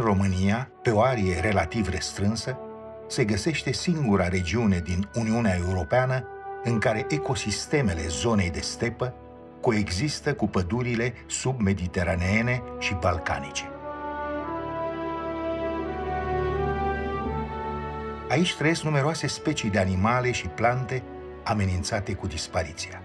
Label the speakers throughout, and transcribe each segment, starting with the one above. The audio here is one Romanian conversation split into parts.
Speaker 1: România, pe o arie relativ restrânsă, se găsește singura regiune din Uniunea Europeană în care ecosistemele zonei de stepă coexistă cu pădurile submediteraneene și balcanice. Aici trăiesc numeroase specii de animale și plante amenințate cu dispariția.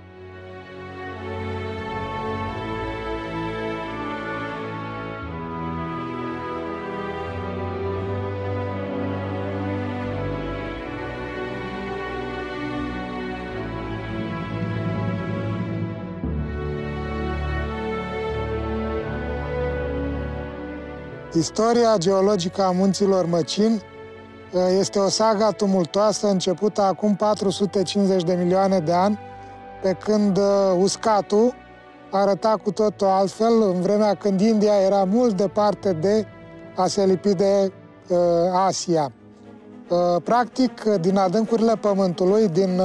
Speaker 2: Istoria geologică a munților Măcin este o saga tumultoasă începută acum 450 de milioane de ani, pe când uscatul arăta cu totul altfel, în vremea când India era mult departe de a se lipi de Asia. Practic, din adâncurile Pământului, din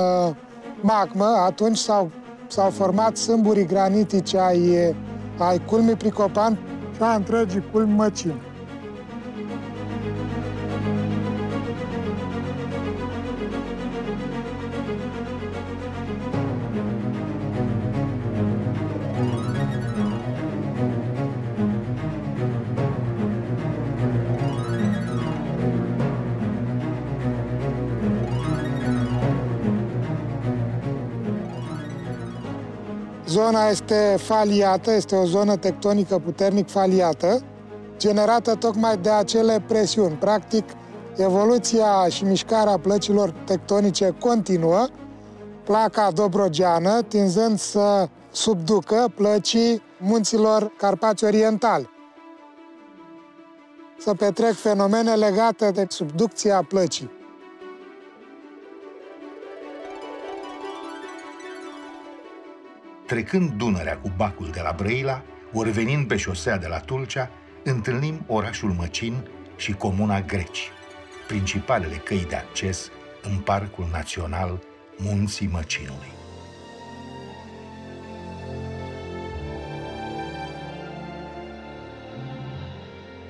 Speaker 2: magmă, atunci s-au format sâmburii granitice ai culmii Pricopan și a întregii culmi Măcin. Zona este faliată, este o zonă tectonică puternic faliată, generată tocmai de acele presiuni. Practic, evoluția și mișcarea plăcilor tectonice continuă, placa dobrogeană tinzând să subducă plăcii munților Carpați Orientali. Să petrec fenomene legate de subducția plăcii.
Speaker 1: Trecând Dunărea cu bacul de la Brăila, ori venind pe șosea de la Tulcea, întâlnim orașul Măcin și comuna Greci, principalele căi de acces în Parcul Național Munții Măcinului.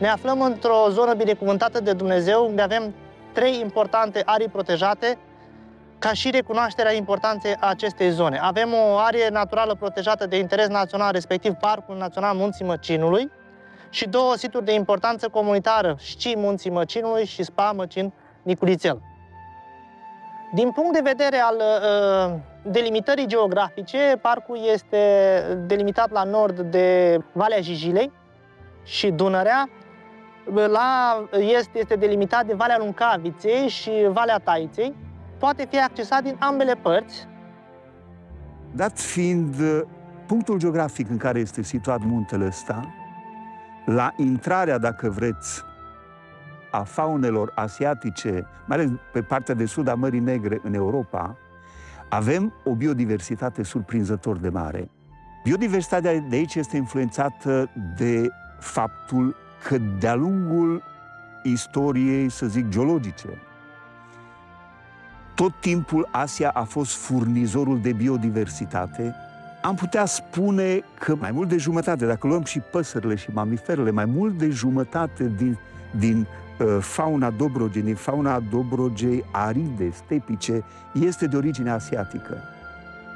Speaker 3: Ne aflăm într-o zonă binecuvântată de Dumnezeu, unde avem 3 importante arii protejate, ca și recunoașterea importanței acestei zone. Avem o arie naturală protejată de interes național, respectiv Parcul Național Munții Măcinului, și 2 situri de importanță comunitară, SCI Munții Măcinului și SPA Măcin Niculițel. Din punct de vedere al delimitării geografice, parcul este delimitat la nord de Valea Jijilei și Dunărea, la est este delimitat de Valea Luncaviței și Valea Taiței. Poate fi accesat din ambele părți.
Speaker 4: Dat fiind punctul geografic în care este situat muntele ăsta, la intrarea, dacă vreți, a faunelor asiatice, mai ales pe partea de sud a Mării Negre în Europa, avem o biodiversitate surprinzător de mare. Biodiversitatea de aici este influențată de faptul că de-a lungul istoriei, să zic, geologice, tot timpul Asia a fost furnizorul de biodiversitate. Am putea spune că mai mult de jumătate, dacă luăm și păsările și mamiferele, mai mult de jumătate din fauna Dobrogei, din fauna Dobrogei aride, stepice, este de origine asiatică.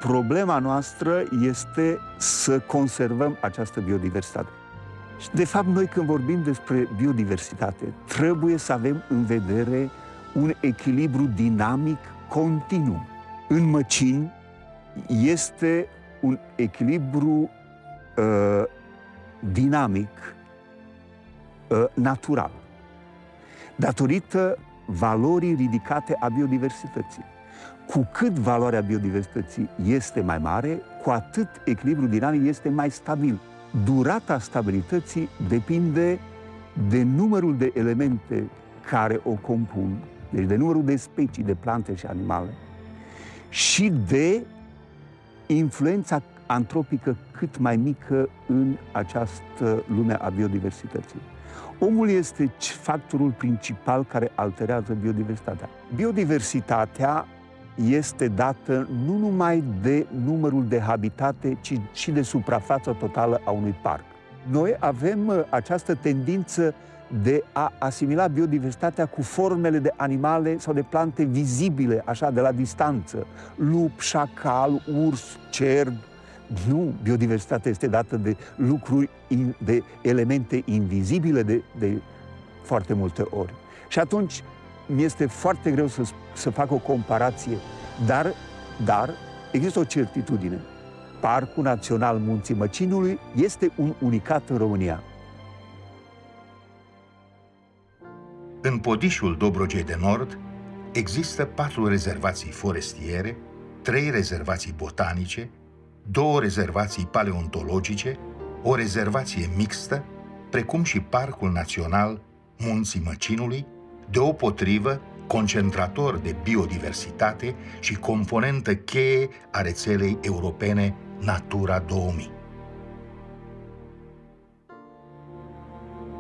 Speaker 4: Problema noastră este să conservăm această biodiversitate. Și, de fapt, noi când vorbim despre biodiversitate, trebuie să avem în vedere un echilibru dinamic continuu. În Măcin este un echilibru dinamic, natural, datorită valorii ridicate a biodiversității. Cu cât valoarea biodiversității este mai mare, cu atât echilibrul dinamic este mai stabil. Durata stabilității depinde de numărul de elemente care o compun, deci de numărul de specii de plante și animale, și de influența antropică cât mai mică în această lume a biodiversității. Omul este factorul principal care alterează biodiversitatea. Biodiversitatea este dată nu numai de numărul de habitate, ci și de suprafața totală a unui parc. Noi avem această tendință de a asimila biodiversitatea cu formele de animale sau de plante vizibile, așa, de la distanță. Lup, șacal, urs, cerb. Nu, biodiversitatea este dată de lucruri, de elemente invizibile de foarte multe ori. Și atunci mi este foarte greu să fac o comparație, dar există o certitudine. Parcul Național Munții Măcinului este un unicat în România.
Speaker 1: În Podișul Dobrogei de Nord există 4 rezervații forestiere, 3 rezervații botanice, 2 rezervații paleontologice, o rezervație mixtă, precum și Parcul Național Munții Măcinului, deopotrivă concentrator de biodiversitate și componentă cheie a rețelei europene Natura 2000.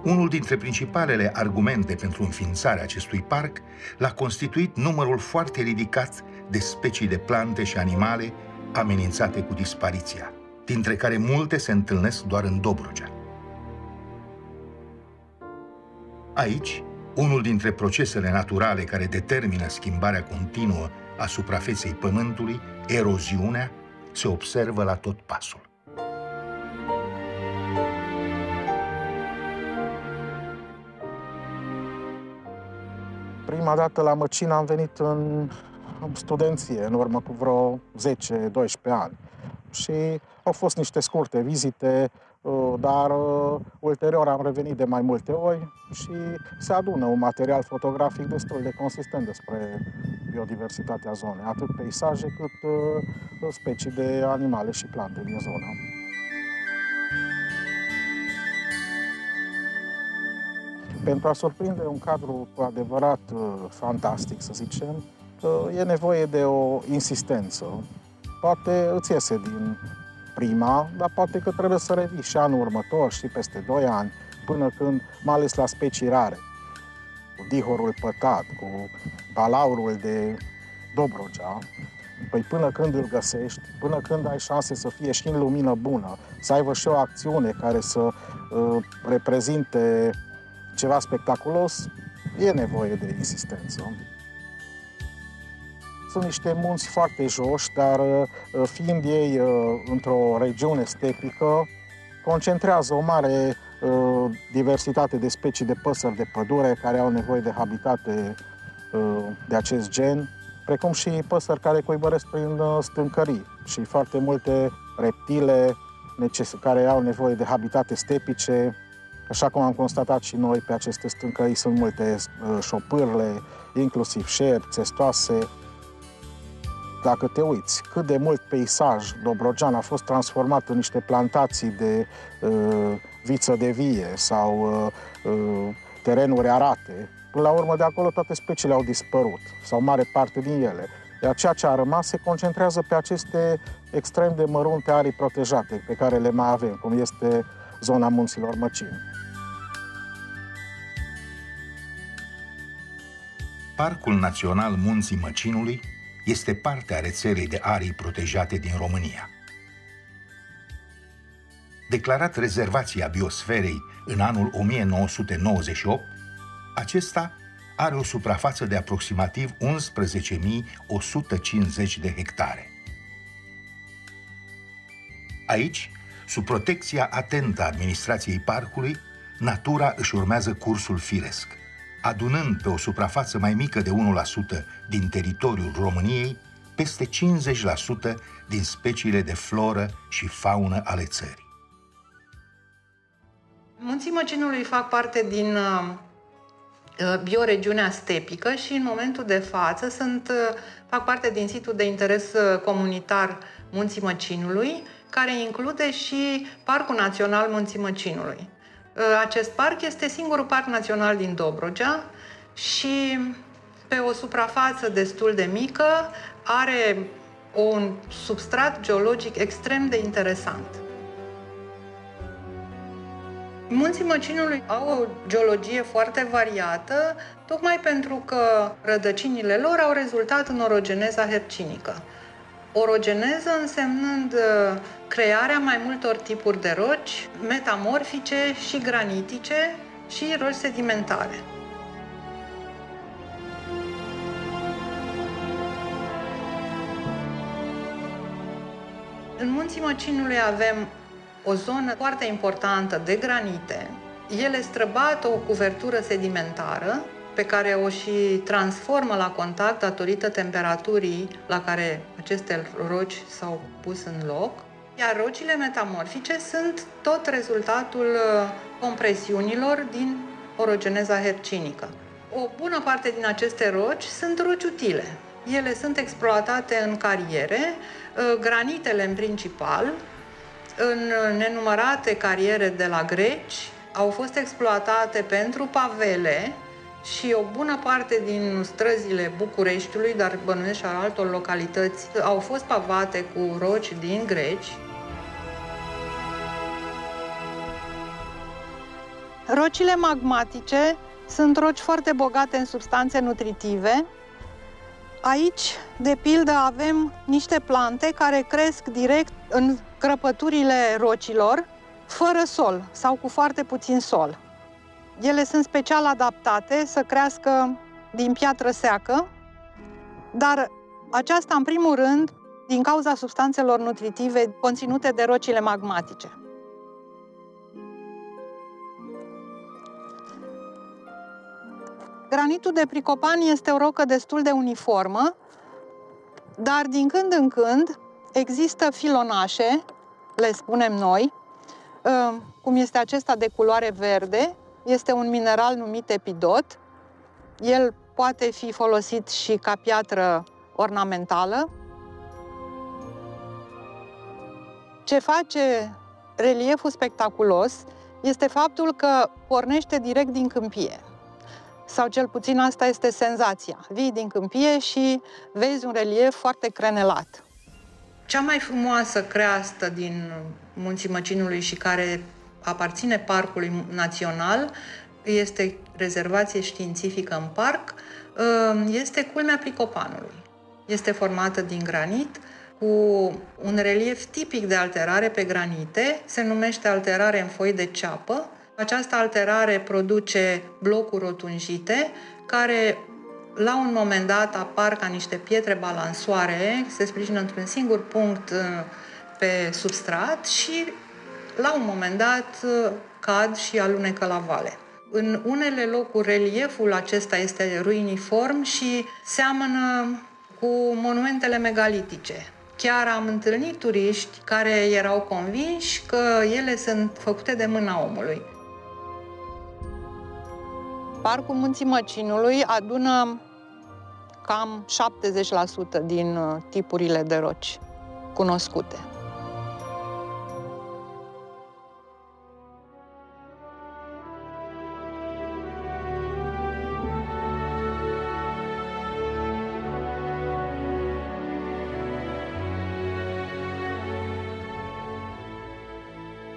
Speaker 1: Unul dintre principalele argumente pentru înființarea acestui parc l-a constituit numărul foarte ridicat de specii de plante și animale amenințate cu dispariția, dintre care multe se întâlnesc doar în Dobrogea. Aici, unul dintre procesele naturale care determină schimbarea continuă a suprafeței Pământului, eroziunea, se observă la tot pasul.
Speaker 5: Prima dată la Măcin am venit în studenție, în urmă cu vreo 10-12 ani. Și au fost niște scurte vizite, dar ulterior am revenit de mai multe ori și se adună un material fotografic destul de consistent despre biodiversitatea zonei, atât peisaje cât specii de animale și plante din zonă. Pentru a surprinde un cadru cu adevărat fantastic, să zicem, e nevoie de o insistență. Poate îți iese din prima, dar poate că trebuie să revii și anul următor și peste 2 ani, până când, mai ales la specii rare, cu dihorul pătat, cu balaurul de Dobrogea, păi până când îl găsești, până când ai șanse să fie și în lumină bună, să aibă și o acțiune care să reprezinte ceva spectaculos, e nevoie de insistență. Sunt niște munți foarte joși, dar fiind ei într-o regiune stepică, concentrează o mare diversitate de specii de păsări de pădure care au nevoie de habitate de acest gen, precum și păsări care cuibăresc prin stâncării și foarte multe reptile care au nevoie de habitate stepice. Așa cum am constatat și noi, pe aceste stâncării sunt multe șopârle, inclusiv șerpi, țestoase. Dacă te uiți cât de mult peisaj dobrogean a fost transformat în niște plantații de viță de vie sau terenuri arate, până la urmă de acolo toate speciile au dispărut, sau mare parte din ele. Iar ceea ce a rămas se concentrează pe aceste extrem de mărunte arii protejate pe care le mai avem, cum este zona Munților Măcin.
Speaker 1: Parcul Național Munții Măcinului este parte a rețelei de arii protejate din România. Declarat rezervația biosferei în anul 1998, acesta are o suprafață de aproximativ 11.150 de hectare. Aici, sub protecția atentă a administrației parcului, natura își urmează cursul firesc, adunând pe o suprafață mai mică de 1% din teritoriul României peste 50% din speciile de floră și faună ale țării.
Speaker 6: Munții Măcinului fac parte din bioregiunea stepică și în momentul de față fac parte din situl de interes comunitar Munții Măcinului, care include și Parcul Național Munții Măcinului. Acest parc este singurul parc național din Dobrogea și pe o suprafață destul de mică are un substrat geologic extrem de interesant. Munții Măcinului au o geologie foarte variată, tocmai pentru că rădăcinile lor au rezultat în orogeneza hercinică. Orogeneză însemnând crearea mai multor tipuri de roci metamorfice și granitice, și roci sedimentare. În Munții Măcinului avem o zonă foarte importantă de granite. Ele străbat o cuvertură sedimentară pe care o și transformă la contact datorită temperaturii la care aceste roci s-au pus în loc. Iar rocile metamorfice sunt tot rezultatul compresiunilor din orogeneza hercinică. O bună parte din aceste roci sunt roci utile. Ele sunt exploatate în cariere, granitele în principal, în nenumărate cariere de la greci, au fost exploatate pentru pavele și o bună parte din străzile Bucureștiului, dar bănuiesc și al altor localități, au fost pavate cu roci din greci. Rocile magmatice sunt roci foarte bogate în substanțe nutritive. Aici, de pildă, avem niște plante care cresc direct în crăpăturile rocilor, fără sol sau cu foarte puțin sol. Ele sunt special adaptate să crească din piatră seacă, dar aceasta, în primul rând, din cauza substanțelor nutritive conținute de rocile magmatice. Granitul de Pricopan este o rocă destul de uniformă, dar din când în când există filonașe, le spunem noi, cum este acesta de culoare verde, este un mineral numit epidot. El poate fi folosit și ca piatră ornamentală. Ce face relieful spectaculos este faptul că pornește direct din câmpie. Sau cel puțin asta este senzația. Vii din câmpie și vezi un relief foarte crenelat. Cea mai frumoasă creastă din Munții Măcinului și care aparține Parcului Național, este rezervație științifică în parc, este culmea Pricopanului. Este formată din granit, cu un relief tipic de alterare pe granite, se numește alterare în foi de ceapă. Această alterare produce blocuri rotunjite, care la un moment dat apar ca niște pietre balansoare, se sprijină într-un singur punct pe substrat și la un moment dat cad și alunecă la vale. În unele locuri relieful acesta este ruiniform și seamănă cu monumentele megalitice. Chiar am întâlnit turiști care erau convinși că ele sunt făcute de mâna omului. Parcul Munții Măcinului adună cam 70% din tipurile de roci cunoscute.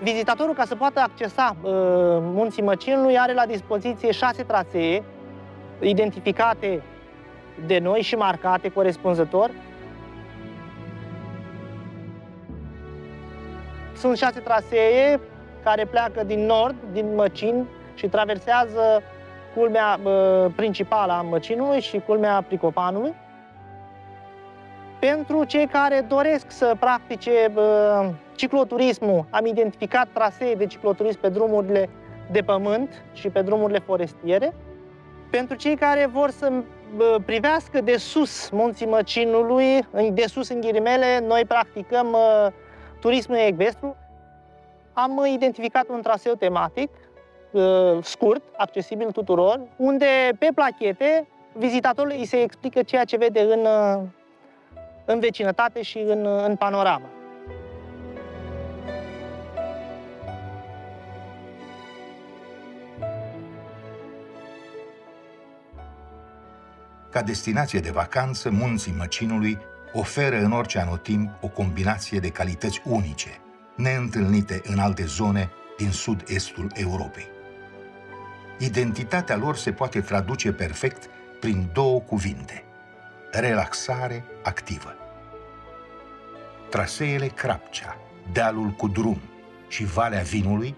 Speaker 3: Vizitatorul, ca să poată accesa Munții Măcinului, are la dispoziție 6 trasee identificate de noi și marcate corespunzător. Sunt 6 trasee care pleacă din nord, din Măcin, și traversează culmea principală a Măcinului și culmea Pricopanului. Pentru cei care doresc să practice cicloturismul, am identificat trasee de cicloturism pe drumurile de pământ și pe drumurile forestiere. Pentru cei care vor să privească de sus Munții Măcinului, de sus în ghilimele, noi practicăm turismul ecvestru. Am identificat un traseu tematic, scurt, accesibil tuturor, unde pe plachete vizitatorului îi se explică ceea ce vede în vecinătate și în panoramă.
Speaker 1: Ca destinație de vacanță, Munții Măcinului oferă în orice anotimp o combinație de calități unice, neîntâlnite în alte zone din sud-estul Europei. Identitatea lor se poate traduce perfect prin 2 cuvinte: relaxare activă. Traseele Crapcea, dealul cu drum și Valea Vinului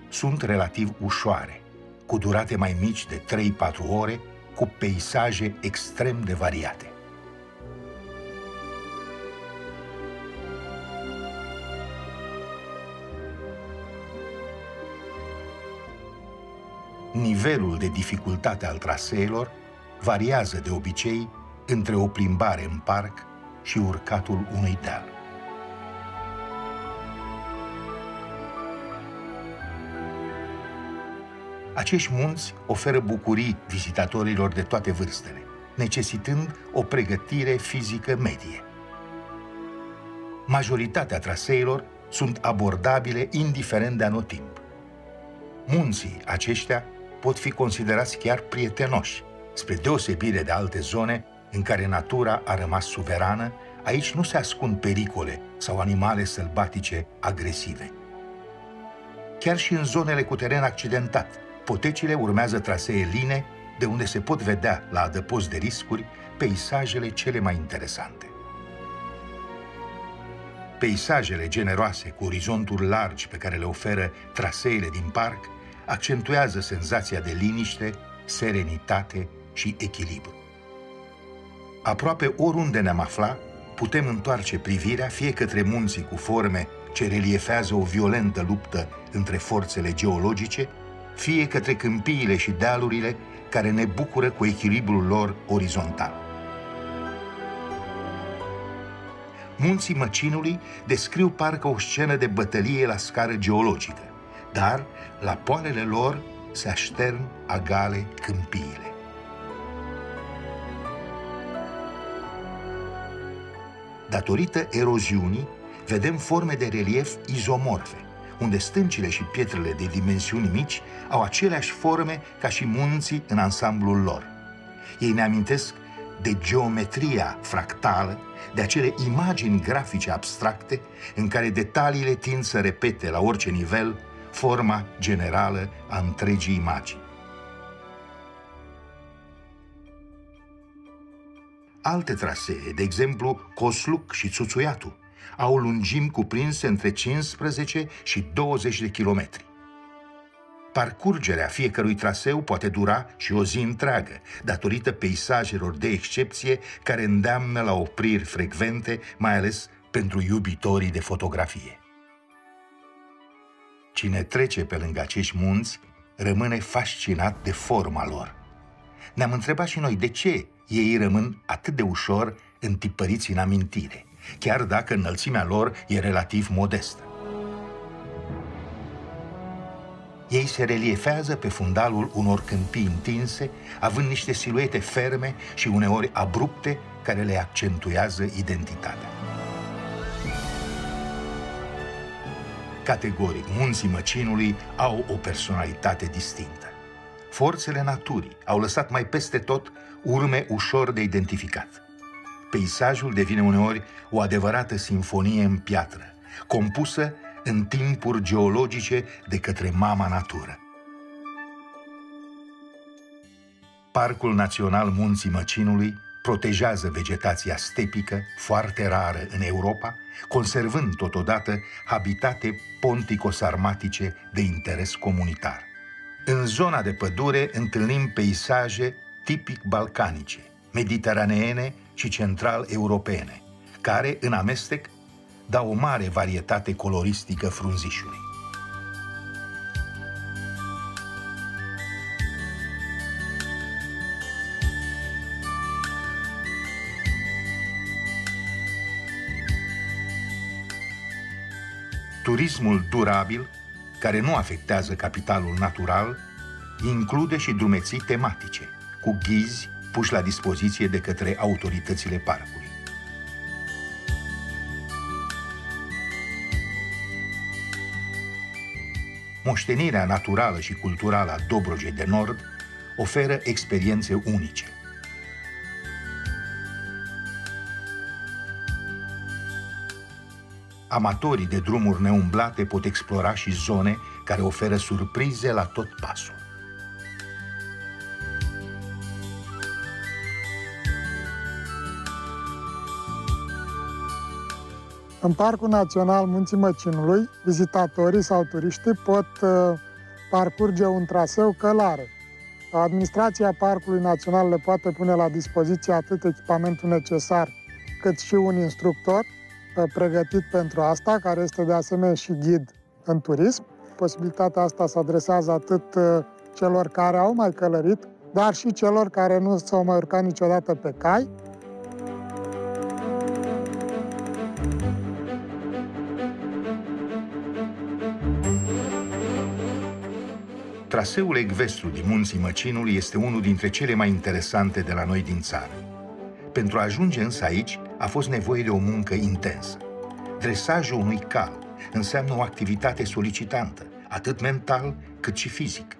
Speaker 1: sunt relativ ușoare, cu durate mai mici de 3-4 ore, cu peisaje extrem de variate. Nivelul de dificultate al traseelor variază de obicei între o plimbare în parc și urcatul unui deal. Acești munți oferă bucurii vizitatorilor de toate vârstele, necesitând o pregătire fizică medie. Majoritatea traseelor sunt abordabile indiferent de anotimp. Munții aceștia pot fi considerați chiar prietenoși, spre deosebire de alte zone în care natura a rămas suverană. Aici nu se ascund pericole sau animale sălbatice agresive. Chiar și în zonele cu teren accidentat, potecile urmează trasee line, de unde se pot vedea, la adăpost de riscuri, peisajele cele mai interesante. Peisajele generoase cu orizonturi largi pe care le oferă traseele din parc accentuează senzația de liniște, serenitate și echilibru. Aproape oriunde ne-am afla, putem întoarce privirea fie către munții cu forme ce reliefează o violentă luptă între forțele geologice, fie către câmpiile și dealurile care ne bucură cu echilibrul lor orizontal. Munții Măcinului descriu parcă o scenă de bătălie la scară geologică, dar la poalele lor se aștern agale câmpiile. Datorită eroziunii, vedem forme de relief izomorfe, unde stâncile și pietrele de dimensiuni mici au aceleași forme ca și munții în ansamblul lor. Ei ne amintesc de geometria fractală, de acele imagini grafice abstracte în care detaliile tind să repete la orice nivel forma generală a întregii imagini. Alte trasee, de exemplu Cosluc și Țuțuiatu, au lungimi cuprinse între 15 și 20 de kilometri. Parcurgerea fiecărui traseu poate dura și o zi întreagă, datorită peisajelor de excepție care îndeamnă la opriri frecvente, mai ales pentru iubitorii de fotografie. Cine trece pe lângă acești munți rămâne fascinat de forma lor. Ne-am întrebat și noi de ce ei rămân atât de ușor întipăriți în amintire, chiar dacă înălțimea lor e relativ modestă. Ei se reliefează pe fundalul unor câmpii întinse, având niște siluete ferme și uneori abrupte care le accentuează identitatea. Categoric, munții Măcinului au o personalitate distinctă. Forțele naturii au lăsat mai peste tot urme ușor de identificat. Peisajul devine uneori o adevărată simfonie în piatră, compusă în timpuri geologice de către mama natură. Parcul Național Munții Măcinului protejează vegetația stepică, foarte rară în Europa, conservând totodată habitate ponticosarmatice de interes comunitar. În zona de pădure întâlnim peisaje tipic balcanice, mediteraneene și central-europene, care, în amestec, dau o mare varietate coloristică frunzișului. Turismul durabil, care nu afectează capitalul natural, include și drumeții tematice, cu ghizi puși la dispoziție de către autoritățile parcului. Moștenirea naturală și culturală a Dobrogei de Nord oferă experiențe unice. Amatorii de drumuri neumblate pot explora și zone care oferă surprize la tot pasul.
Speaker 2: În Parcul Național Munții Măcinului, vizitatorii sau turiștii pot parcurge un traseu călare. Administrația Parcului Național le poate pune la dispoziție atât echipamentul necesar, cât și un instructor pregătit pentru asta, care este de asemenea și ghid în turism. Posibilitatea asta se adresează atât celor care au mai călărit, dar și celor care nu s-au mai urcat niciodată pe cai.
Speaker 1: Traseul ecvestru din Munții Măcinului este unul dintre cele mai interesante de la noi din țară. Pentru a ajunge însă aici a fost nevoie de o muncă intensă. Dresajul unui cal înseamnă o activitate solicitantă, atât mental cât și fizic.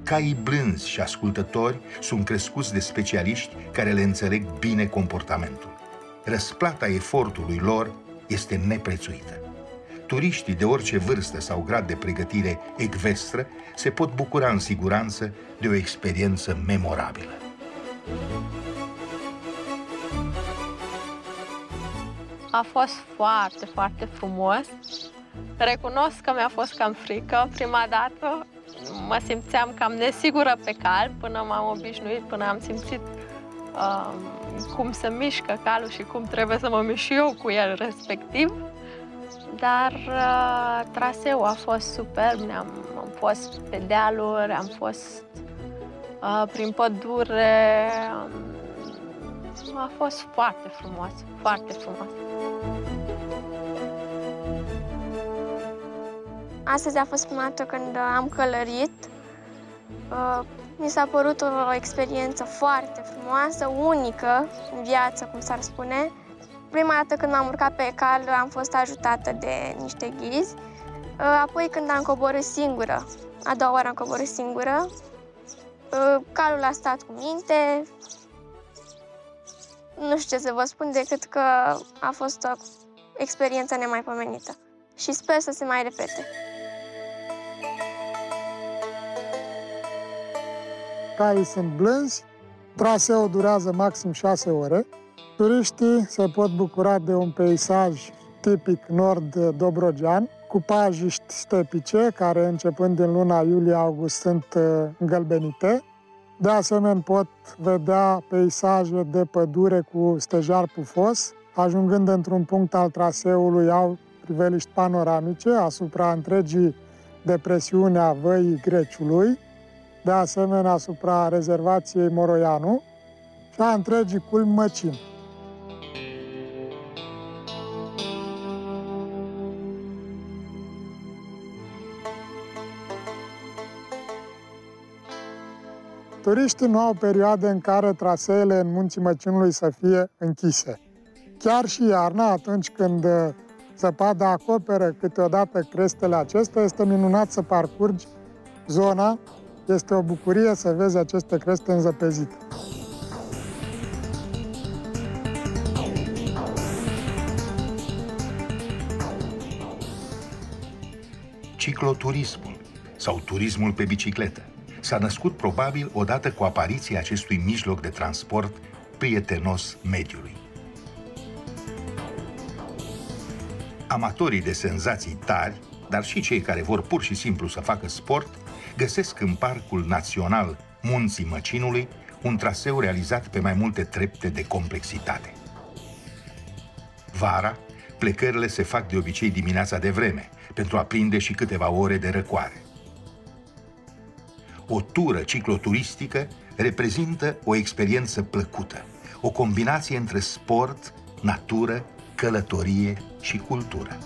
Speaker 1: Caii blânzi și ascultători sunt crescuți de specialiști care le înțeleg bine comportamentul. Răsplata efortului lor este neprețuită. Turiștii de orice vârstă sau grad de pregătire ecvestră se pot bucura în siguranță de o experiență memorabilă.
Speaker 7: A fost foarte, foarte frumos. Recunosc că mi-a fost cam frică prima dată. Mă simțeam cam nesigură pe cal până m-am obișnuit, până am simțit cum se mișcă calul și cum trebuie să mă mișc și eu cu el respectiv. Dar traseul a fost superb, am fost pe dealuri, am fost prin pădure, a fost foarte frumos, foarte frumos.
Speaker 8: Astăzi a fost prima dată când am călărit. Mi s-a părut o experiență foarte frumoasă, unică în viață, cum s-ar spune. Prima dată când m-am urcat pe cal am fost ajutată de niște ghizi. Apoi când am coborât singură, a doua oară am coborât singură, calul a stat cu minte. Nu știu ce să vă spun decât că a fost o experiență nemaipomenită și sper să se mai repete.
Speaker 2: Caii sunt blânzi, traseul durează maxim 6 ore. Turiștii se pot bucura de un peisaj tipic nord-dobrogean, cu pajiști stepice, care începând din luna iulie-august sunt îngălbenite. De asemenea, pot vedea peisaje de pădure cu stejar pufos. Ajungând într-un punct al traseului, au priveliști panoramice asupra întregii depresiuni a Văii Greciului, de asemenea asupra rezervației Moroianu și a întregii culmi Măcin. Turiștii nu au perioade în care traseele în Munții Măcinului să fie închise. Chiar și iarna, atunci când zăpada acoperă câteodată crestele acestea, este minunat să parcurgi zona. Este o bucurie să vezi aceste creste înzăpezite.
Speaker 1: Cicloturismul sau turismul pe bicicletă s-a născut probabil odată cu apariția acestui mijloc de transport prietenos mediului. Amatorii de senzații tari, dar și cei care vor pur și simplu să facă sport, găsesc în Parcul Național Munții Măcinului un traseu realizat pe mai multe trepte de complexitate. Vara, plecările se fac de obicei dimineața de vreme, pentru a prinde și câteva ore de răcoare. O tură cicloturistică reprezintă o experiență plăcută, o combinație între sport, natură, călătorie și cultură.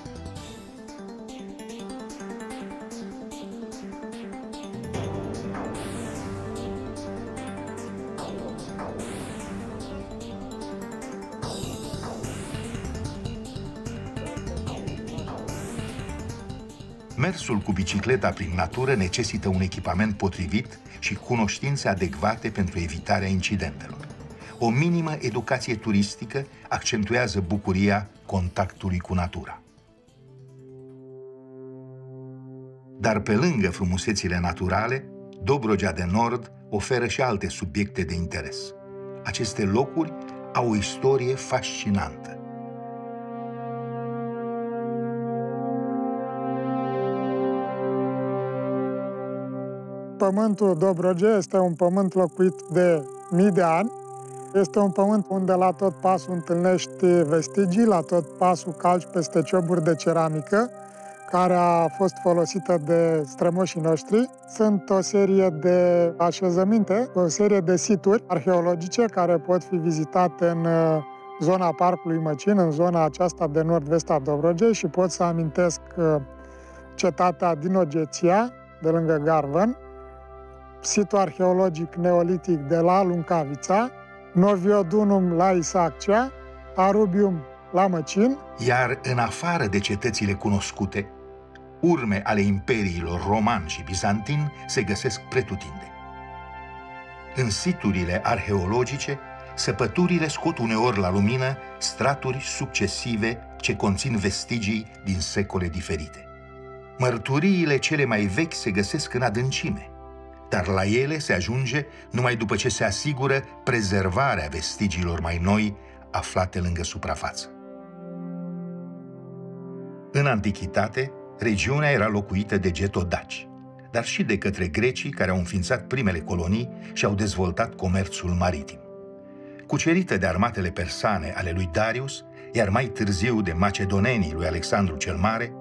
Speaker 1: Mersul cu bicicleta prin natură necesită un echipament potrivit și cunoștințe adecvate pentru evitarea incidentelor. O minimă educație turistică accentuează bucuria contactului cu natura. Dar pe lângă frumusețile naturale, Dobrogea de Nord oferă și alte subiecte de interes. Aceste locuri au o istorie fascinantă.
Speaker 2: Pământul Dobrogei este un pământ locuit de mii de ani. Este un pământ unde la tot pasul întâlnești vestigii, la tot pasul calci peste cioburi de ceramică, care a fost folosită de strămoșii noștri. Sunt o serie de așezăminte, o serie de situri arheologice care pot fi vizitate în zona Parcului Măcin, în zona aceasta de nord-vest a Dobrogei, și pot să amintesc cetatea Dinogeția, de lângă Garvăn, situl arheologic neolitic de la Luncavița, Noviodunum la Isaccea, Arubium la Măcin.
Speaker 1: Iar în afară de cetățile cunoscute, urme ale imperiilor roman și bizantin se găsesc pretutindeni. În siturile arheologice, săpăturile scot uneori la lumină straturi succesive ce conțin vestigii din secole diferite. Mărturiile cele mai vechi se găsesc în adâncime, dar la ele se ajunge numai după ce se asigură prezervarea vestigiilor mai noi aflate lângă suprafață. În antichitate, regiunea era locuită de getodaci, dar și de către grecii care au înființat primele colonii și au dezvoltat comerțul maritim. Cucerită de armatele persane ale lui Darius, iar mai târziu de macedonenii lui Alexandru cel Mare,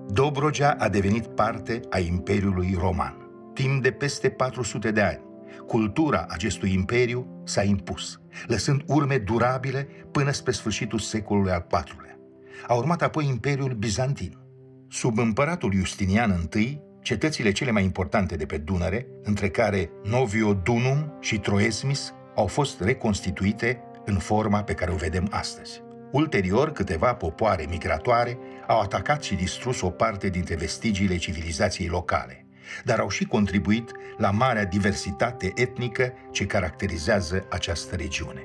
Speaker 1: Dobrogea a devenit parte a Imperiului Roman. Timp de peste 400 de ani, cultura acestui imperiu s-a impus, lăsând urme durabile până spre sfârșitul secolului al IV-lea. A urmat apoi Imperiul Bizantin. Sub împăratul Justinian I, cetățile cele mai importante de pe Dunăre, între care Noviodunum și Troesmis, au fost reconstituite în forma pe care o vedem astăzi. Ulterior, câteva popoare migratoare au atacat și distrus o parte dintre vestigiile civilizației locale, dar au și contribuit la marea diversitate etnică ce caracterizează această regiune.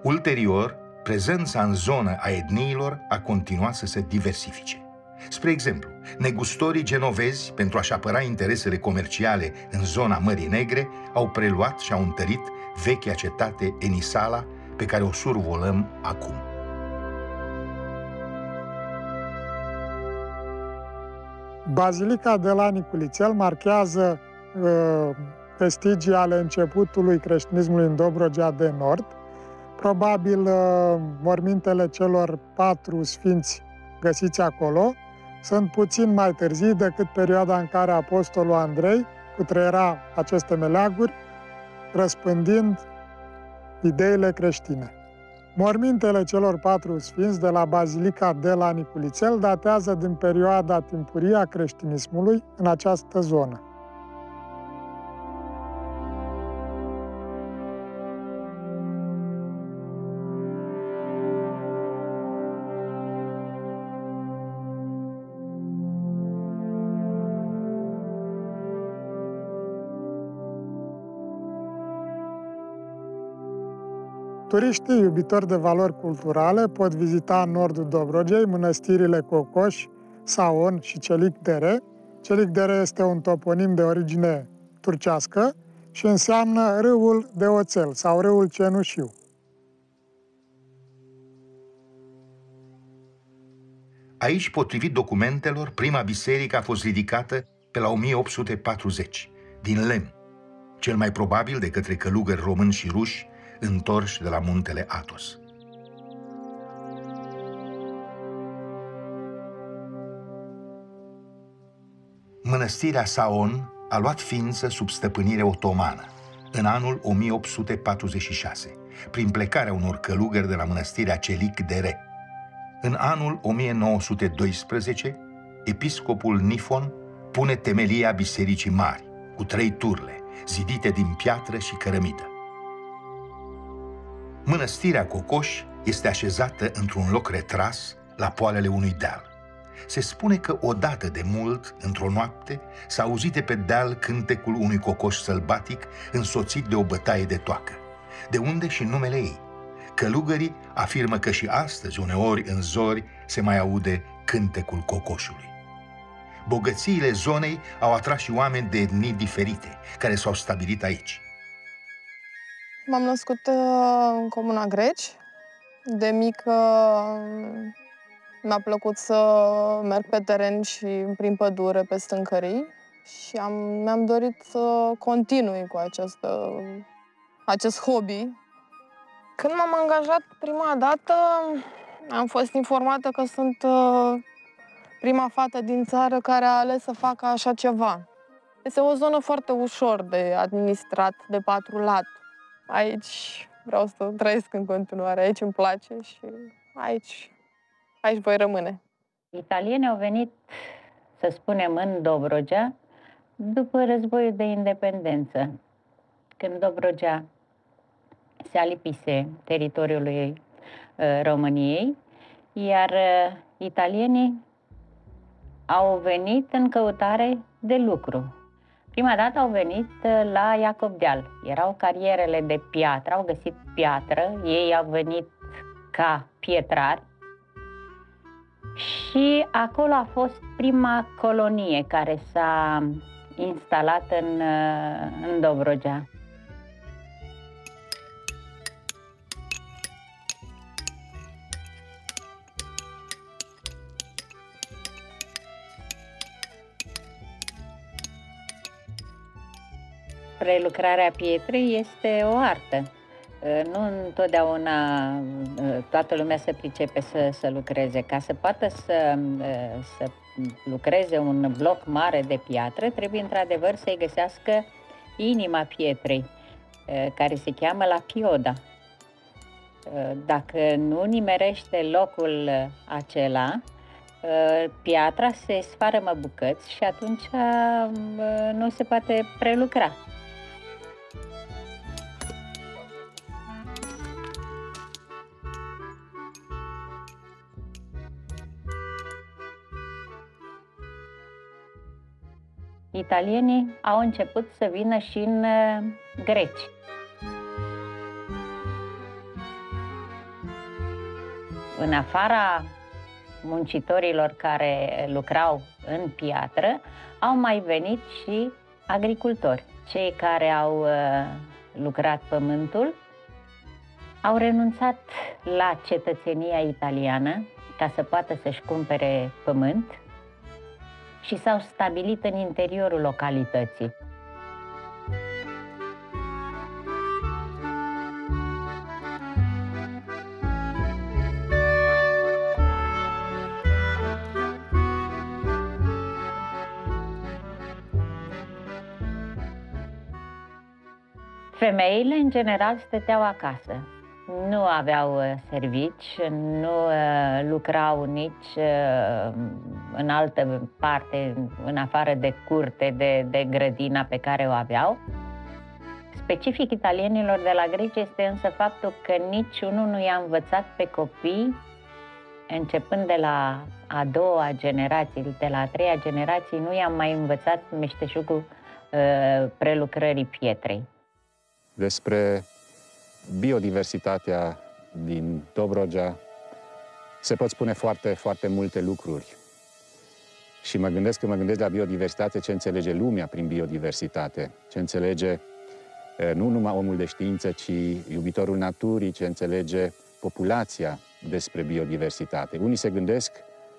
Speaker 1: Ulterior, prezența în zonă a etniilor a continuat să se diversifice. Spre exemplu, negustorii genovezi, pentru a-și apăra interesele comerciale în zona Mării Negre, au preluat și au întărit vechea cetate Enisala, pe care o survolăm acum.
Speaker 2: Bazilica de la Niculițel marchează vestigii ale începutului creștinismului în Dobrogea de Nord. Probabil mormintele celor 4 sfinți găsiți acolo sunt puțin mai târzii decât perioada în care apostolul Andrei cutreiera aceste meleaguri, răspândind ideile creștine. Mormintele celor 4 sfinți de la Bazilica de la Niculițel datează din perioada timpurie a creștinismului în această zonă. Turiștii iubitori de valori culturale pot vizita în nordul Dobrogei mănăstirile Cocoș, Saon și Celic Dere. Celic Dere este un toponim de origine turcească și înseamnă râul de oțel sau râul cenușiu.
Speaker 1: Aici, potrivit documentelor, prima biserică a fost ridicată pe la 1840, din lemn, cel mai probabil de către călugări români și ruși întorși de la muntele Athos. Mănăstirea Saon a luat ființă sub stăpânire otomană în anul 1846, prin plecarea unor călugări de la mănăstirea Celic Dere. În anul 1912, episcopul Nifon pune temelia bisericii mari, cu 3 turle, zidite din piatră și cărămidă. Mănăstirea Cocoș este așezată într-un loc retras la poalele unui deal. Se spune că odată de mult, într-o noapte, s-a auzit de pe deal cântecul unui cocoș sălbatic însoțit de o bătaie de toacă, de unde și numele ei. Călugării afirmă că și astăzi, uneori în zori, se mai aude cântecul cocoșului. Bogățiile zonei au atras și oameni de etnii diferite, care s-au stabilit aici.
Speaker 9: M-am născut în comuna Greci. De mică mi-a plăcut să merg pe teren și prin pădure, pe stâncării. și mi-am dorit să continui cu acest hobby. Când m-am angajat prima dată, am fost informată că sunt prima fată din țară care a ales să facă așa ceva. Este o zonă foarte ușor de administrat, de patrulat. Aici vreau să trăiesc în continuare, aici îmi place și aici voi rămâne.
Speaker 10: Italienii au venit, să spunem, în Dobrogea după războiul de independență, când Dobrogea se alipise teritoriului României, iar italienii au venit în căutare de lucru. Prima dată au venit la Iacob Deal. Erau carierele de piatră, au găsit piatră, ei au venit ca pietrari și acolo a fost prima colonie care s-a instalat în Dobrogea. Prelucrarea pietrei este o artă. Nu întotdeauna toată lumea se pricepe să lucreze. Ca să poată să lucreze un bloc mare de piatră, trebuie într-adevăr să-i găsească inima pietrei, care se cheamă lapioda. Dacă nu nimerește locul acela, piatra se sfarămă bucăți și atunci nu se poate prelucra. Italienii au început să vină și în greci. În afara muncitorilor care lucrau în piatră, au mai venit și agricultori. Cei care au lucrat pământul au renunțat la cetățenia italiană ca să poată să-și cumpere pământ și s-au stabilit în interiorul localității. Femeile, în general, stăteau acasă. Nu aveau servici, nu lucrau nici în altă parte, în afară de curte, de grădina pe care o aveau. Specific italienilor de la greci este însă faptul că niciunul nu i-a învățat pe copii, începând de la a doua generație, de la a treia generație, nu i-am mai învățat meșteșugul prelucrării pietrei.
Speaker 11: Despre biodiversitatea din Dobrogea se pot spune foarte, foarte multe lucruri. Și când mă gândesc la biodiversitate, ce înțelege lumea prin biodiversitate, ce înțelege nu numai omul de știință, ci iubitorul naturii, ce înțelege populația despre biodiversitate. Unii se gândesc,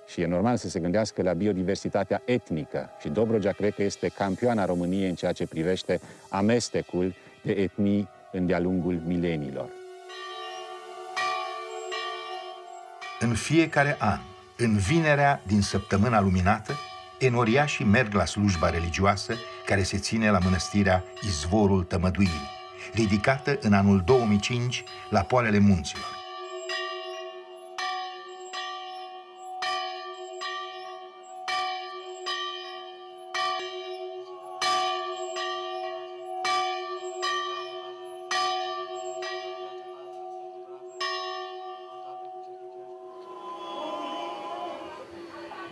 Speaker 11: și e normal să se gândească, la biodiversitatea etnică. Și Dobrogea cred că este campioana României în ceea ce privește amestecul de etnii de-a lungul mileniilor.
Speaker 1: În fiecare an, în vinerea din săptămâna luminată, enoriașii merg la slujba religioasă care se ține la mănăstirea Izvorul Tămăduirii, ridicată în anul 2005 la poalele munților.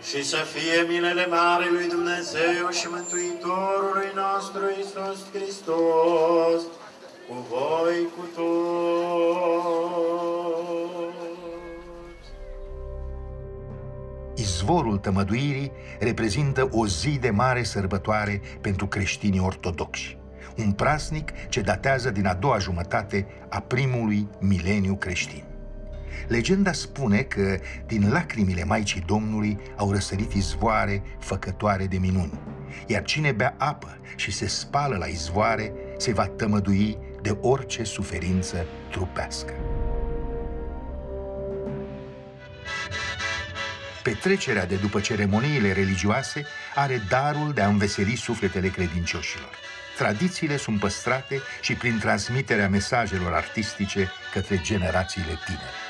Speaker 12: Și să fie minele mare lui Dumnezeu și Mântuitorului nostru Iisus Hristos, cu voi, cu toți.
Speaker 1: Izvorul Tămăduirii reprezintă o zi de mare sărbătoare pentru creștinii ortodoxi, un praznic ce datează din a doua jumătate a primului mileniu creștin. Legenda spune că din lacrimile Maicii Domnului au răsărit izvoare făcătoare de minuni, iar cine bea apă și se spală la izvoare se va tămădui de orice suferință trupească. Petrecerea de după ceremoniile religioase are darul de a înveseli sufletele credincioșilor. Tradițiile sunt păstrate și prin transmiterea mesajelor artistice către generațiile tinere.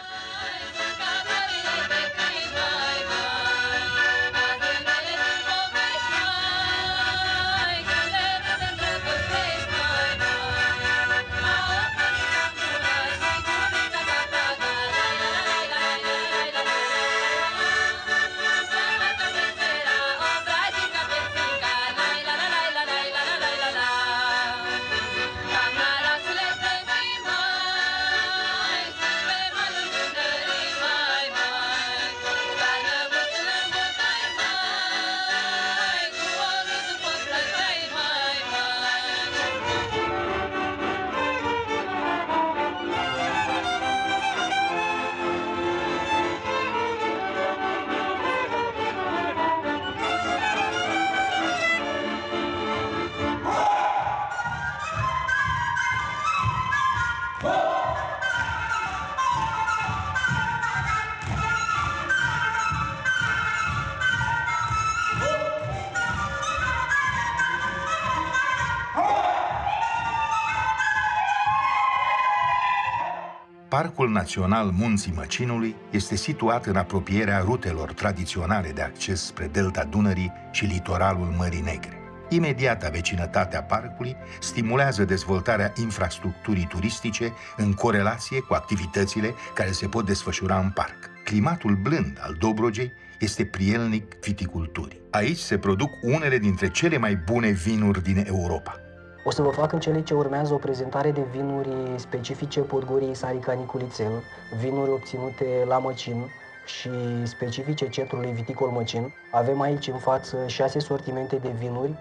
Speaker 1: Parcul Național Munții Măcinului este situat în apropierea rutelor tradiționale de acces spre delta Dunării și litoralul Mării Negre. Imediata vecinătatea parcului stimulează dezvoltarea infrastructurii turistice în corelație cu activitățile care se pot desfășura în parc. Climatul blând al Dobrogei este prielnic viticulturii. Aici se produc unele dintre cele mai bune vinuri din Europa.
Speaker 13: O să vă fac în cele ce urmează o prezentare de vinuri specifice Podgoriei Sarica Niculițel, vinuri obținute la Măcin și specifice centrului viticol Măcin. Avem aici în față 6 sortimente de vinuri,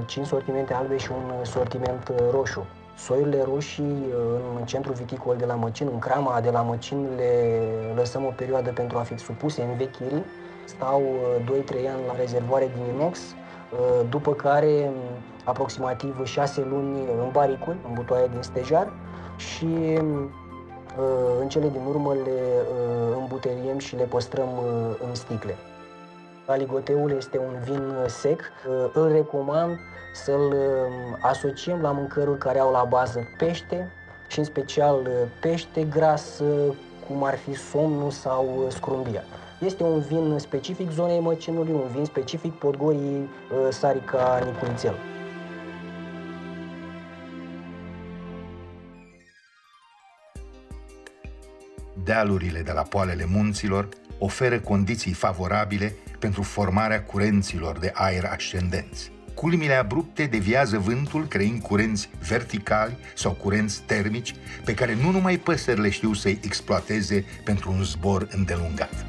Speaker 13: 5 sortimente albe și un sortiment roșu. Soiurile roșii în centrul viticol de la Măcin, în crama de la Măcin, le lăsăm o perioadă pentru a fi supuse învechirii. Stau 2-3 ani la rezervoare din inox, după care aproximativ 6 luni în baricuri, în butoaie din stejar și în cele din urmă le îmbuteliem și le păstrăm în sticle. Aligoteul este un vin sec, îl recomand să-l asociem la mâncăruri care au la bază pește și în special pește gras, cum ar fi somnul sau scrumbia. Este un vin specific zonei Măcinului, un vin specific Podgoriei Sarica Niculițel.
Speaker 1: Dealurile de la poalele munților oferă condiții favorabile pentru formarea curenților de aer ascendenți. Culmile abrupte deviază vântul creând curenți verticali sau curenți termici pe care nu numai păsările știu să-i exploateze pentru un zbor îndelungat.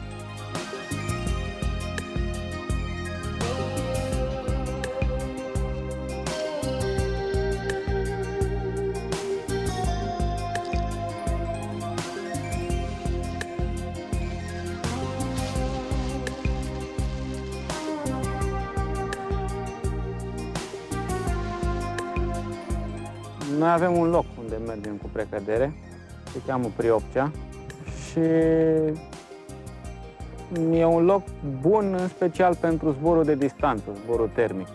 Speaker 14: Noi avem un loc unde mergem cu precădere, se cheamă Priopcea și e un loc bun în special pentru zborul de distanță, zborul termic.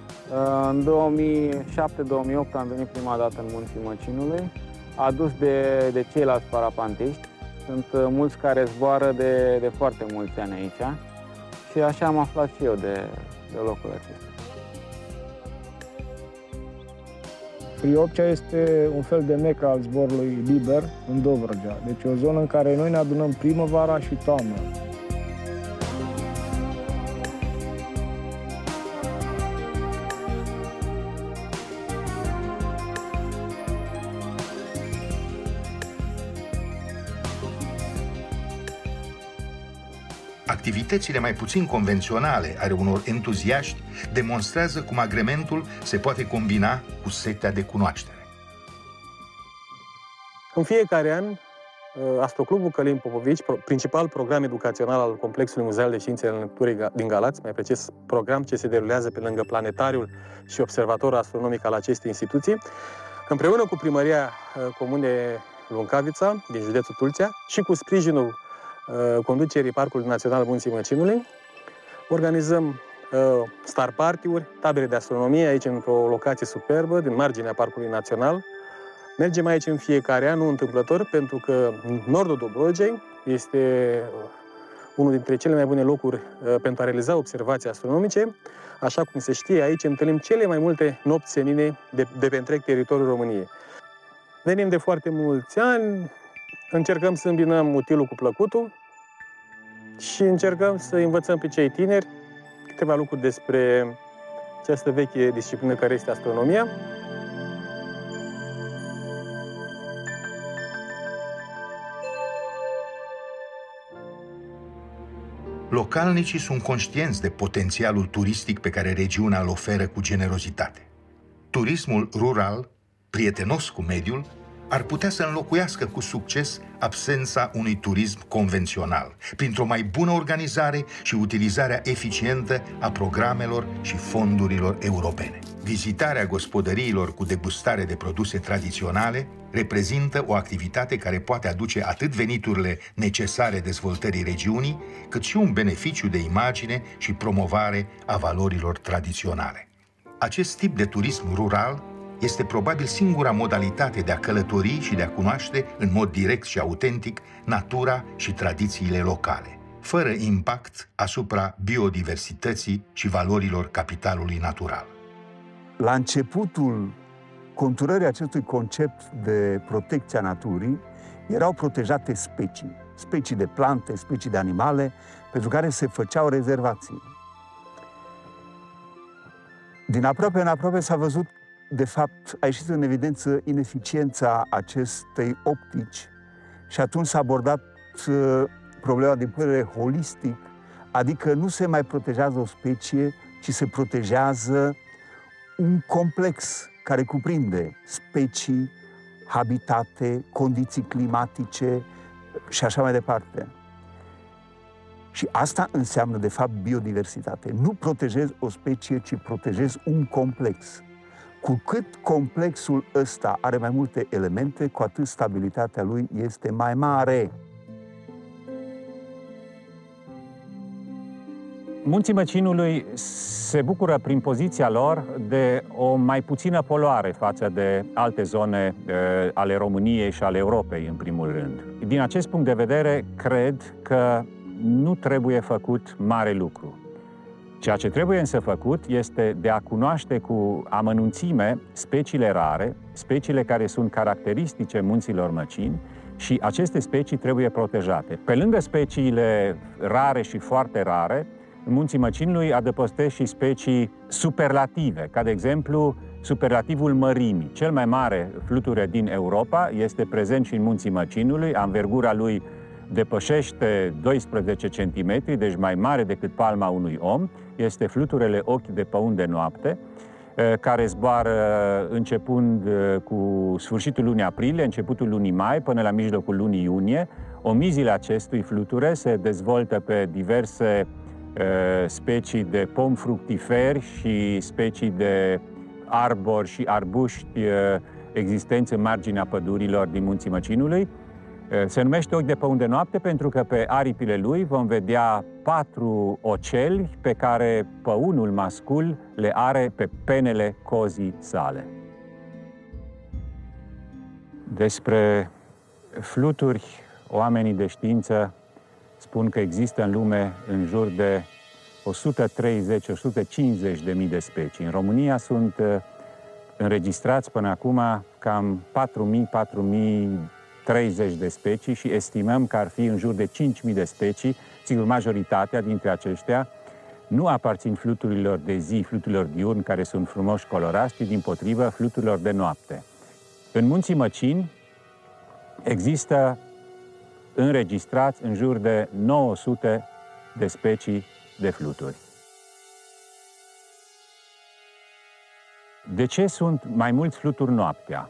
Speaker 14: În 2007-2008 am venit prima dată în Munții Măcinului, adus de ceilalți parapantiști. Sunt mulți care zboară de foarte mulți ani aici și așa am aflat și eu de locul acesta.
Speaker 15: Priopcea este un fel de meca al zborului liber în Dobrogea, deci o zonă în care noi ne adunăm primăvara și toamna.
Speaker 1: Activitățile mai puțin convenționale ale unor entuziaști demonstrează cum agrementul se poate combina cu setea de cunoaștere.
Speaker 15: În fiecare an
Speaker 14: Astroclubul Călin Popovici, principal program educațional al Complexului Muzeal de Științe ale Naturii din Galați, mai precis program ce se derulează pe lângă planetariul și observatorul astronomic al acestei instituții, împreună cu Primăria Comunei Luncavița din județul Tulcea și cu sprijinul conducerii Parcului Național Munții Măcinului, organizăm star party-uri, tabere de astronomie aici într-o locație superbă din marginea Parcului Național. Mergem aici în fiecare an, nu întâmplător, pentru că nordul Dobrogei este unul dintre cele mai bune locuri pentru a realiza observații astronomice. Așa cum se știe, aici întâlnim cele mai multe nopți senine de pe întreg teritoriul României. Venim de foarte mulți ani, încercăm să îmbinăm utilul cu plăcutul și încercăm să învățăm pe cei tineri câteva lucruri despre această veche disciplină care este astronomia.
Speaker 1: Localnicii sunt conștienți de potențialul turistic pe care regiunea îl oferă cu generozitate. Turismul rural, prietenos cu mediul, ar putea să înlocuiască cu succes absența unui turism convențional, printr-o mai bună organizare și utilizarea eficientă a programelor și fondurilor europene. Vizitarea gospodăriilor cu degustare de produse tradiționale reprezintă o activitate care poate aduce atât veniturile necesare dezvoltării regiunii, cât și un beneficiu de imagine și promovare a valorilor tradiționale. Acest tip de turism rural este probabil singura modalitate de a călători și de a cunoaște în mod direct și autentic natura și tradițiile locale, fără impact asupra biodiversității și valorilor capitalului natural.
Speaker 4: La începutul conturării acestui concept de protecția naturii, erau protejate specii de plante, specii de animale, pentru care se făceau rezervații. Din aproape în aproape s-a văzut, de fapt, a ieșit în evidență ineficiența acestei optici și atunci s-a abordat problema din punct de vedere holistic, adică nu se mai protejează o specie, ci se protejează un complex care cuprinde specii, habitate, condiții climatice și așa mai departe. Și asta înseamnă, de fapt, biodiversitate. Nu protejezi o specie, ci protejezi un complex. Cu cât complexul ăsta are mai multe elemente, cu atât stabilitatea lui este mai mare.
Speaker 11: Munții Măcinului se bucură prin poziția lor de o mai puțină poluare față de alte zone ale României și ale Europei, în primul rând. Din acest punct de vedere, cred că nu trebuie făcut mare lucru. Ceea ce trebuie însă făcut este de a cunoaște cu amănunțime speciile rare, speciile care sunt caracteristice munților Măcini, și aceste specii trebuie protejate. Pe lângă speciile rare și foarte rare, în Munții Măcinului adăpostesc și specii superlative, ca de exemplu superlativul mărimii. Cel mai mare fluture din Europa este prezent și în Munții Măcinului, anvergura lui depășește 12 cm, deci mai mare decât palma unui om. Este fluturele ochi de păun de noapte, care zboară începând cu sfârșitul lunii aprilie, începutul lunii mai, până la mijlocul lunii iunie. Omizile acestui fluture se dezvoltă pe diverse specii de pom fructiferi și specii de arbori și arbuști existenți în marginea pădurilor din Munții Măcinului. Se numește ochi de păun de noapte pentru că pe aripile lui vom vedea 4 oceli pe care păunul mascul le are pe penele cozii sale. Despre fluturi, oamenii de știință spun că există în lume în jur de 130-150 de mii de specii. În România sunt înregistrați până acum cam 4.030 de specii și estimăm că ar fi în jur de 5.000 de specii. Sigur, majoritatea dintre aceștia nu aparțin fluturilor de zi, fluturilor diurni, care sunt frumoși colorați, ci dimpotrivă fluturilor de noapte. În Munții Măcini există înregistrați în jur de 900 de specii de fluturi. De ce sunt mai mulți fluturi noaptea?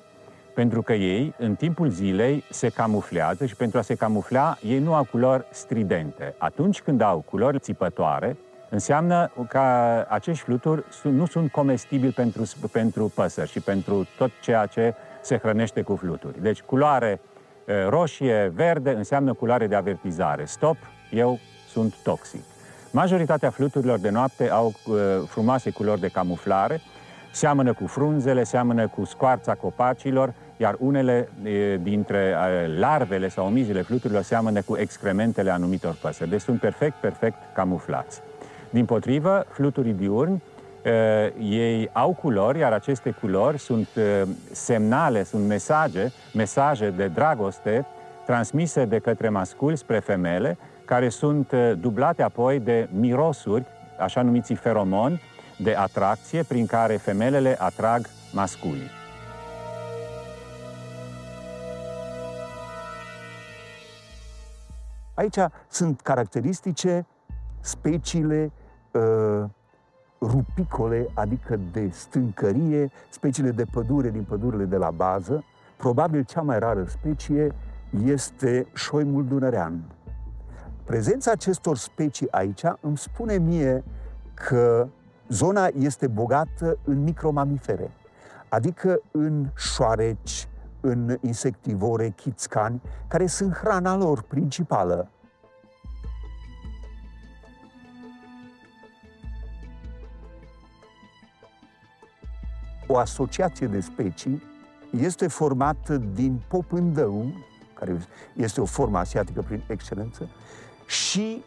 Speaker 11: Pentru că ei, în timpul zilei, se camuflează și pentru a se camufla, ei nu au culori stridente. Atunci când au culori țipătoare, înseamnă că acești fluturi nu sunt comestibili pentru păsări și pentru tot ceea ce se hrănește cu fluturi. Deci culoare roșie, verde înseamnă culoare de avertizare. Stop, eu sunt toxic. Majoritatea fluturilor de noapte au frumoase culori de camuflare, seamănă cu frunzele, seamănă cu scoarța copacilor, iar unele dintre larvele sau omizile fluturilor seamănă cu excrementele anumitor păsări. Deci sunt perfect camuflați. Dimpotrivă, fluturii diurni, ei au culori, iar aceste culori sunt semnale, sunt mesaje de dragoste transmise de către masculi spre femele, care sunt dublate apoi de mirosuri, așa numiți feromoni, de atracție, prin care femelele atrag masculii.
Speaker 4: Aici sunt caracteristice speciile rupicole, adică de stâncărie, speciile de pădure din pădurile de la bază. Probabil cea mai rară specie este șoimul dunărean. Prezența acestor specii aici îmi spune mie că zona este bogată în micromamifere, adică în șoareci, în insectivore, chițcani, care sunt hrana lor principală. O asociație de specii este formată din popândău, care este o formă asiatică prin excelență, și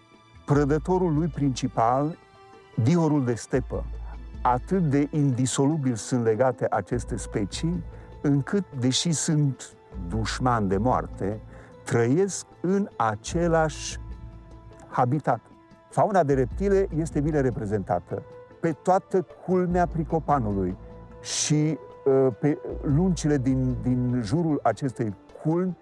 Speaker 4: prădătorul lui principal, dihorul de stepă. Atât de indisolubil sunt legate aceste specii, încât, deși sunt dușmani de moarte, trăiesc în același habitat. Fauna de reptile este bine reprezentată pe toată culmea Pricopanului și pe luncile din jurul acestei culmi,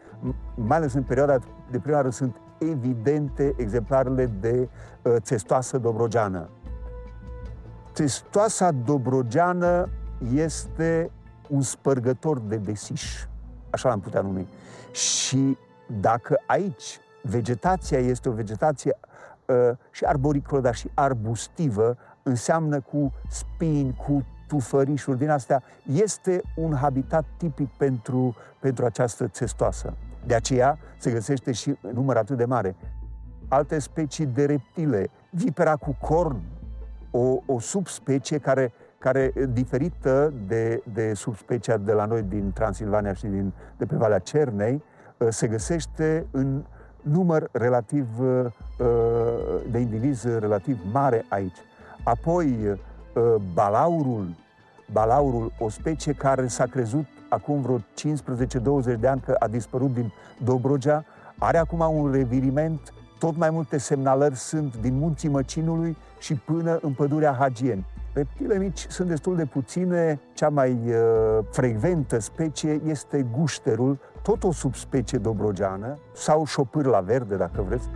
Speaker 4: mai ales în perioada de primăvară, sunt evidente exemplarele de țestoasă dobrogeană. Țestoasa dobrogeană este un spărgător de desiș, așa l-am putea numi. Și dacă aici vegetația este o vegetație și arboricolă, dar și arbustivă, înseamnă cu spini, cu tufărișuri din astea, este un habitat tipic pentru această țestoasă. De aceea se găsește și în număr atât de mare. Alte specii de reptile, vipera cu corn, o subspecie care diferită de subspecia de la noi din Transilvania și de pe Valea Cernei, se găsește în număr relativ de indivizi relativ mare aici. Apoi balaurul, o specie care s-a crezut acum vreo 15-20 de ani că a dispărut din Dobrogea, are acum un reviriment. Tot mai multe semnalări sunt din munții Măcinului și până în pădurea Hagieni. Reptile mici sunt destul de puține. Cea mai frecventă specie este gușterul, tot o subspecie dobrogeană, sau șopârla verde, dacă vreți.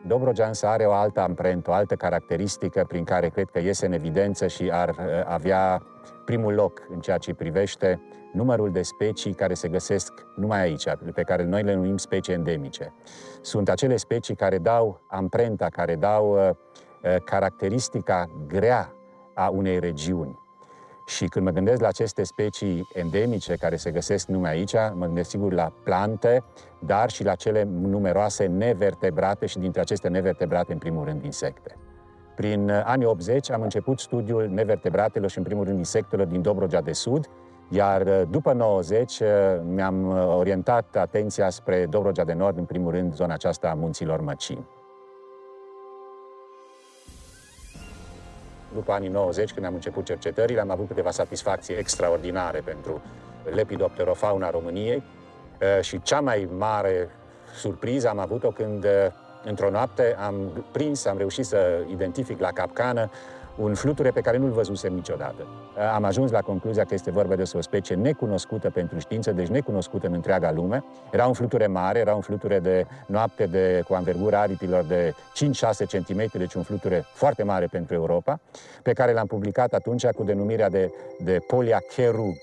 Speaker 11: Dobrogea însă are o altă amprentă, o altă caracteristică prin care cred că iese în evidență și ar avea primul loc în ceea ce privește numărul de specii care se găsesc numai aici, pe care noi le numim specii endemice. Sunt acele specii care dau amprenta, care dau caracteristica grea a unei regiuni. Și când mă gândesc la aceste specii endemice care se găsesc numai aici, mă gândesc sigur la plante, dar și la cele numeroase nevertebrate și dintre aceste nevertebrate, în primul rând, insecte. Prin anii 80 am început studiul nevertebratelor și, în primul rând, insectelor din Dobrogea de Sud, iar după 90 mi-am orientat atenția spre Dobrogea de Nord, în primul rând, zona aceasta a munților Măcini. După anii 90, când am început cercetările, am avut câteva satisfacții extraordinare pentru lepidopterofauna României și cea mai mare surpriză am avut-o când, într-o noapte, am reușit să identific la capcană un fluture pe care nu-l văzusem niciodată. Am ajuns la concluzia că este vorba de o specie necunoscută pentru știință, deci necunoscută în întreaga lume. Era un fluture mare, era un fluture de noapte cu anvergura aripilor de 5-6 cm, deci un fluture foarte mare pentru Europa, pe care l-am publicat atunci cu denumirea de Poliacheru.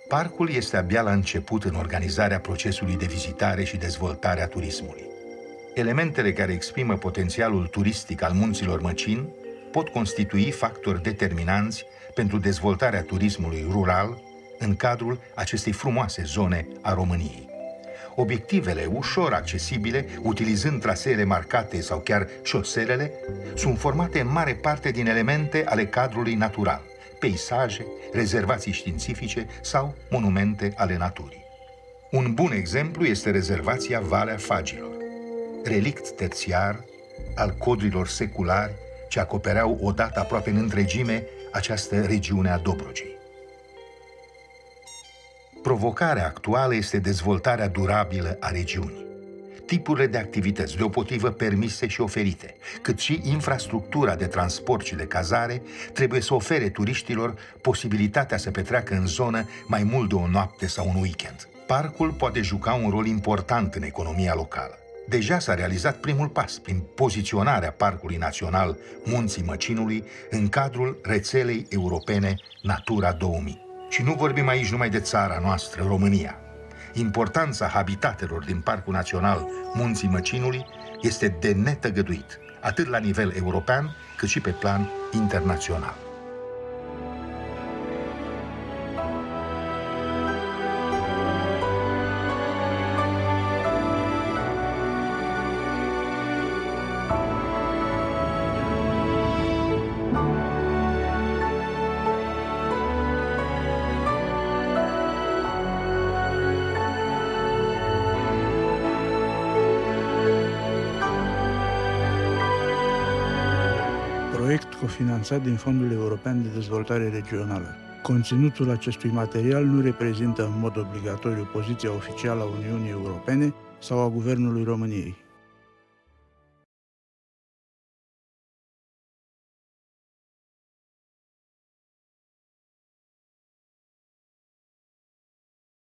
Speaker 1: Parcul este abia la început în organizarea procesului de vizitare și dezvoltare a turismului. Elementele care exprimă potențialul turistic al munților Măcin pot constitui factori determinanți pentru dezvoltarea turismului rural în cadrul acestei frumoase zone a României. Obiectivele ușor accesibile, utilizând traseele marcate sau chiar șoselele, sunt formate în mare parte din elemente ale cadrului natural, peisaje, rezervații științifice sau monumente ale naturii. Un bun exemplu este rezervația Valea Fagilor, relict terțiar al codrilor seculari ce acopereau odată aproape în întregime această regiune a Dobrogei. Provocarea actuală este dezvoltarea durabilă a regiunii. Tipurile de activități deopotrivă permise și oferite, cât și infrastructura de transport și de cazare trebuie să ofere turiștilor posibilitatea să petreacă în zonă mai mult de o noapte sau un weekend. Parcul poate juca un rol important în economia locală. Deja s-a realizat primul pas prin poziționarea Parcului Național Munții Măcinului în cadrul rețelei europene Natura 2000. Și nu vorbim aici numai de țara noastră, România. Importanța habitatelor din Parcul Național Munții Măcinului este de netăgăduit, atât la nivel european, cât și pe plan internațional.
Speaker 16: Proiect cofinanțat din Fondul European de Dezvoltare Regională. Conținutul acestui material nu reprezintă în mod obligatoriu poziția oficială a Uniunii Europene sau a Guvernului României.